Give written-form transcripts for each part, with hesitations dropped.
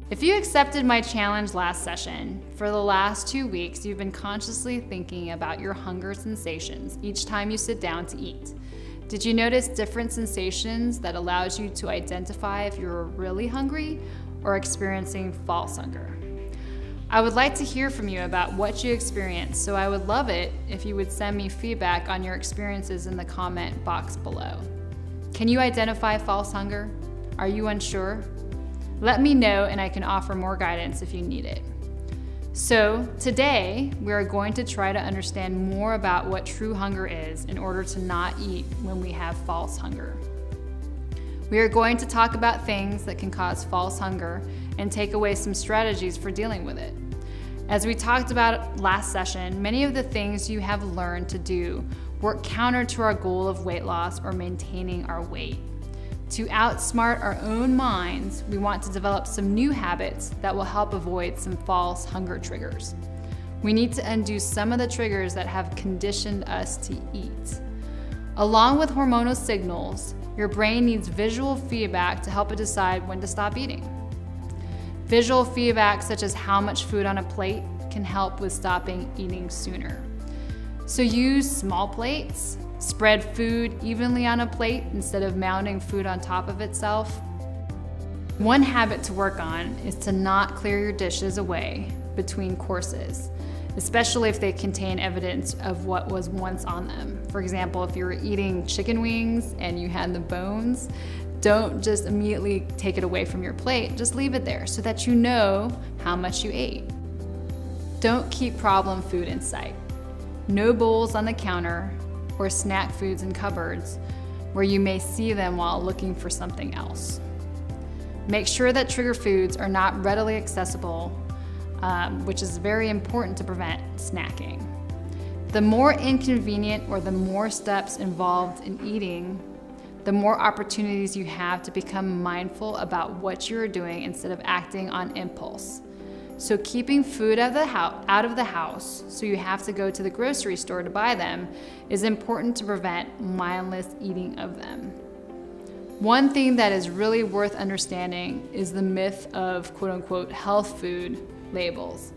If you accepted my challenge last session, for the last 2 weeks, you've been consciously thinking about your hunger sensations each time you sit down to eat. Did you notice different sensations that allows you to identify if you're really hungry or experiencing false hunger? I would like to hear from you about what you experienced, so I would love it if you would send me feedback on your experiences in the comment box below. Can you identify false hunger? Are you unsure? Let me know and I can offer more guidance if you need it. So today, we are going to try to understand more about what true hunger is in order to not eat when we have false hunger. We are going to talk about things that can cause false hunger and take away some strategies for dealing with it. As we talked about last session, many of the things you have learned to do work counter to our goal of weight loss or maintaining our weight. To outsmart our own minds, we want to develop some new habits that will help avoid some false hunger triggers. We need to undo some of the triggers that have conditioned us to eat. Along with hormonal signals, your brain needs visual feedback to help it decide when to stop eating. Visual feedback such as how much food on a plate can help with stopping eating sooner. So use small plates. Spread food evenly on a plate instead of mounting food on top of itself. One habit to work on is to not clear your dishes away between courses, especially if they contain evidence of what was once on them. For example, if you were eating chicken wings and you had the bones, don't just immediately take it away from your plate, just leave it there so that you know how much you ate. Don't keep problem food in sight. No bowls on the counter or snack foods in cupboards where you may see them while looking for something else. Make sure that trigger foods are not readily accessible, which is very important to prevent snacking. The more inconvenient or the more steps involved in eating, the more opportunities you have to become mindful about what you're doing instead of acting on impulse. So keeping food out of the house, so you have to go to the grocery store to buy them, is important to prevent mindless eating of them. One thing that is really worth understanding is the myth of quote-unquote health food labels.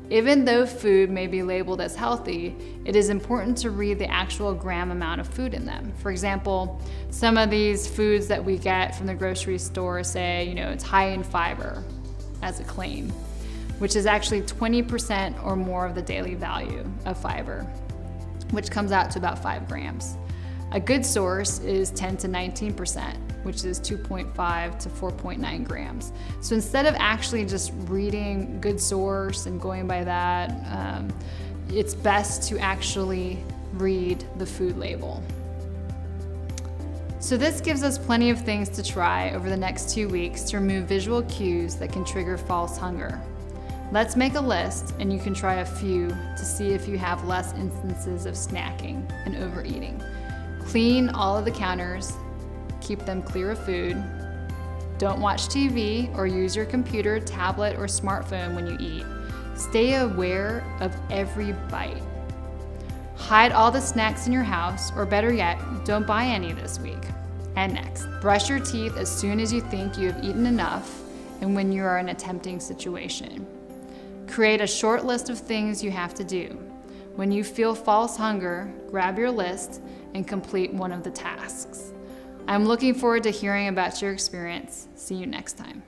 Even though food may be labeled as healthy, it is important to read the actual gram amount of food in them. For example, some of these foods that we get from the grocery store say, it's high in fiber as a claim, which is actually 20% or more of the daily value of fiber, which comes out to about 5 grams. A good source is 10 to 19%, which is 2.5 to 4.9 grams. So instead of actually just reading good source and going by that, it's best to actually read the food label. So this gives us plenty of things to try over the next 2 weeks to remove visual cues that can trigger false hunger. Let's make a list and you can try a few to see if you have less instances of snacking and overeating. Clean all of the counters, keep them clear of food. Don't watch TV or use your computer, tablet, or smartphone when you eat. Stay aware of every bite. Hide all the snacks in your house, or better yet, don't buy any this week. And next, brush your teeth as soon as you think you have eaten enough and when you are in a tempting situation. Create a short list of things you have to do. When you feel false hunger, grab your list and complete one of the tasks. I'm looking forward to hearing about your experience. See you next time.